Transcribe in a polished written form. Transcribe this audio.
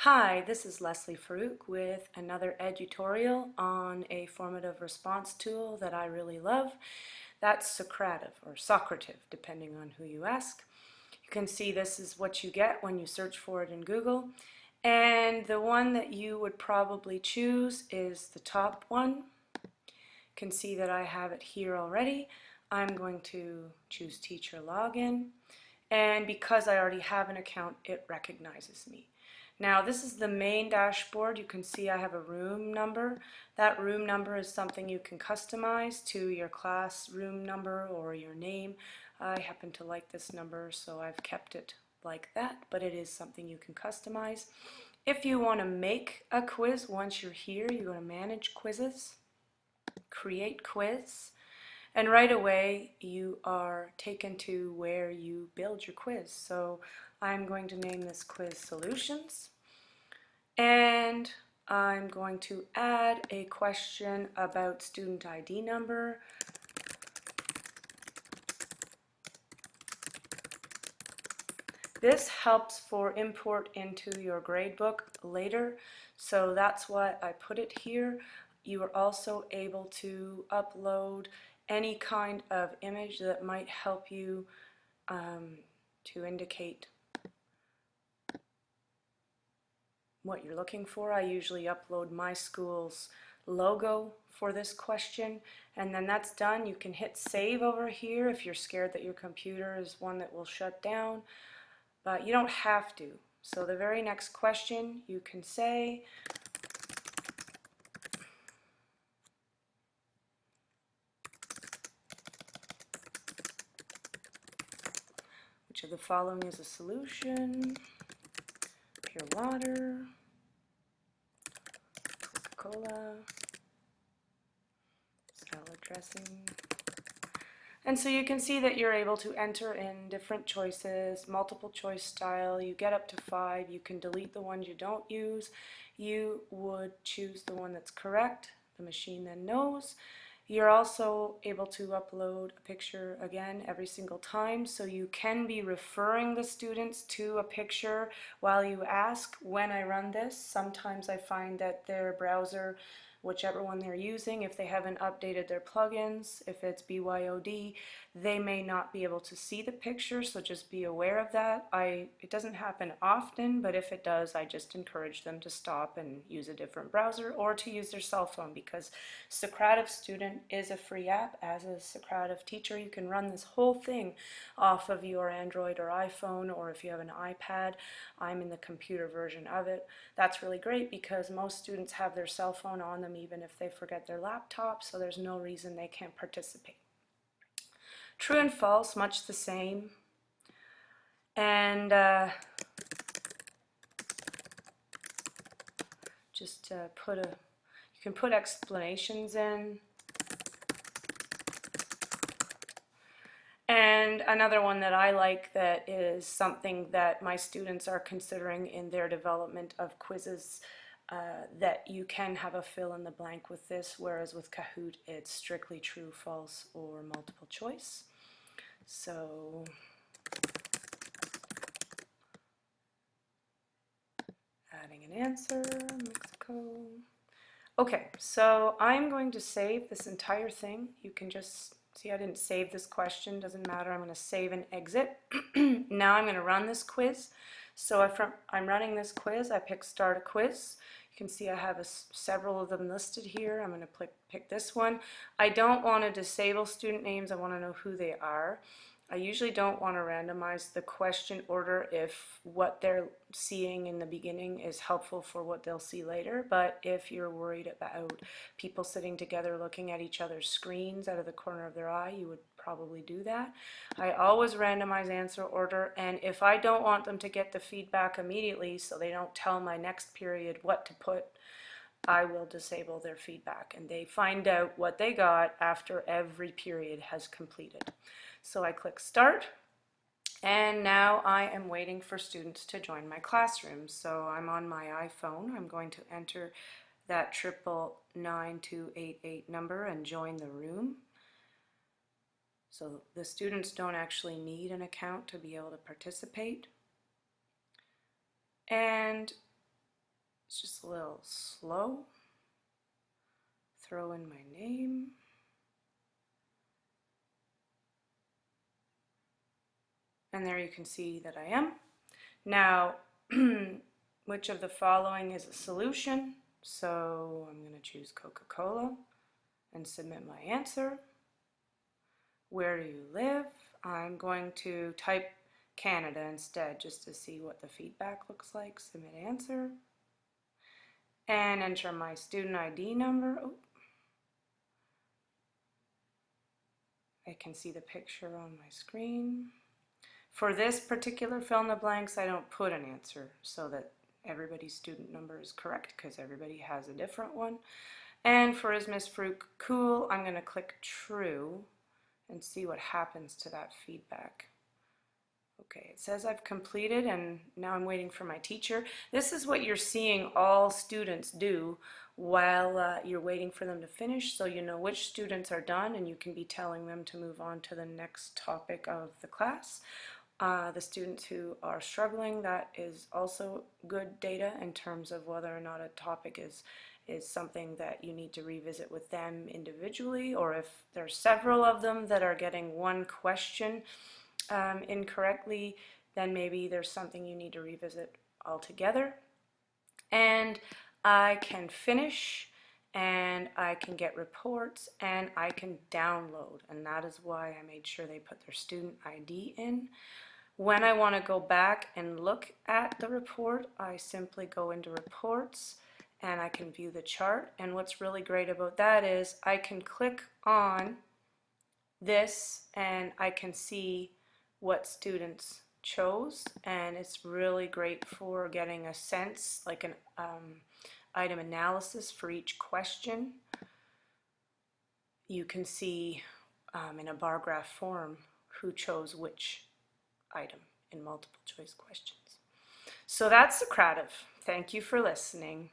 Hi, this is Leslie Farouk with another Edutorial on a formative response tool that I really love. That's Socrative or Socrative, depending on who you ask. You can see this is what you get when you search for it in Google. And the one that you would probably choose is the top one. You can see that I have it here already. I'm going to choose Teacher Login. And because I already have an account, it recognizes me. Now this is the main dashboard. You can see I have a room number. That room number is something you can customize to your class room number or your name. I happen to like this number, so I've kept it like that, but it is something you can customize. If you want to make a quiz, once you're here, you go to Manage Quizzes, Create Quiz, and right away you are taken to where you build your quiz. So I'm going to name this quiz Solutions, and I'm going to add a question about student ID number. This helps for import into your gradebook later, so that's why I put it here. You are also able to upload any kind of image that might help you to indicate what you're looking for. I usually upload my school's logo for this question, and then that's done. You can hit save over here if you're scared that your computer is one that will shut down, but you don't have to. So the very next question you can say, which of the following is a solution? Pure water, Coca-Cola, salad dressing. And so you can see that you're able to enter in different choices, multiple choice style. You get up to 5. You can delete the ones you don't use. You would choose the one that's correct. The machine then knows. You're also able to upload a picture again every single time, so you can be referring the students to a picture while you ask. When I run this, sometimes I find that their browser, whichever one they're using, if they haven't updated their plugins, if it's BYOD, they may not be able to see the picture, so just be aware of that. It doesn't happen often, but if it does, I just encourage them to stop and use a different browser or to use their cell phone, because Socrative Student is a free app. As a Socrative teacher, you can run this whole thing off of your Android or iPhone, or if you have an iPad, I'm in the computer version of it. That's really great because most students have their cell phone on them even if they forget their laptop, so there's no reason they can't participate. True and false, much the same. And just you can put explanations in. And another one that I like that is something that my students are considering in their development of quizzes, that you can have a fill in the blank with this, whereas with Kahoot it's strictly true, false, or multiple choice. So adding an answer, Mexico. Okay, so I'm going to save this entire thing. You can just see I didn't save this question, doesn't matter. I'm going to save and exit. Now I'm going to run this quiz. So I'm running this quiz. I pick Start a Quiz. You can see I have several of them listed here. I'm going to pick this one. I don't want to disable student names. I want to know who they are. I usually don't want to randomize the question order if what they're seeing in the beginning is helpful for what they'll see later, but if you're worried about people sitting together looking at each other's screens out of the corner of their eye, you would probably do that. I always randomize answer order, and if I don't want them to get the feedback immediately so they don't tell my next period what to put, I will disable their feedback, and they find out what they got after every period has completed. So I click Start, and now I am waiting for students to join my classroom. So I'm on my iPhone. I'm going to enter that 999-288 number and join the room. So the students don't actually need an account to be able to participate. And It's just a little slow. Throw in my name. And there you can see that I am. Now, which of the following is a solution? So I'm going to choose Coca-Cola and submit my answer. Where do you live? I'm going to type Canada instead just to see what the feedback looks like. Submit answer. And enter my student ID number. Oh. I can see the picture on my screen. For this particular fill in the blanks, I don't put an answer so that everybody's student number is correct because everybody has a different one. And for is Miss Farouk cool, I'm going to click true and see what happens to that feedback. Okay, it says I've completed and now I'm waiting for my teacher. This is what you're seeing all students do while you're waiting for them to finish, so you know which students are done and you can be telling them to move on to the next topic of the class. The students who are struggling, that is also good data in terms of whether or not a topic is something that you need to revisit with them individually, or if there's several of them that are getting one question incorrectly, then maybe there's something you need to revisit altogether. And I can finish, and I can get reports, and I can download, and that is why I made sure they put their student ID in. When I want to go back and look at the report, I simply go into reports and I can view the chart. And what's really great about that is I can click on this and I can see what students chose, and it's really great for getting a sense, like an item analysis for each question. You can see in a bar graph form who chose which item in multiple choice questions. So that's Socrative. Thank you for listening.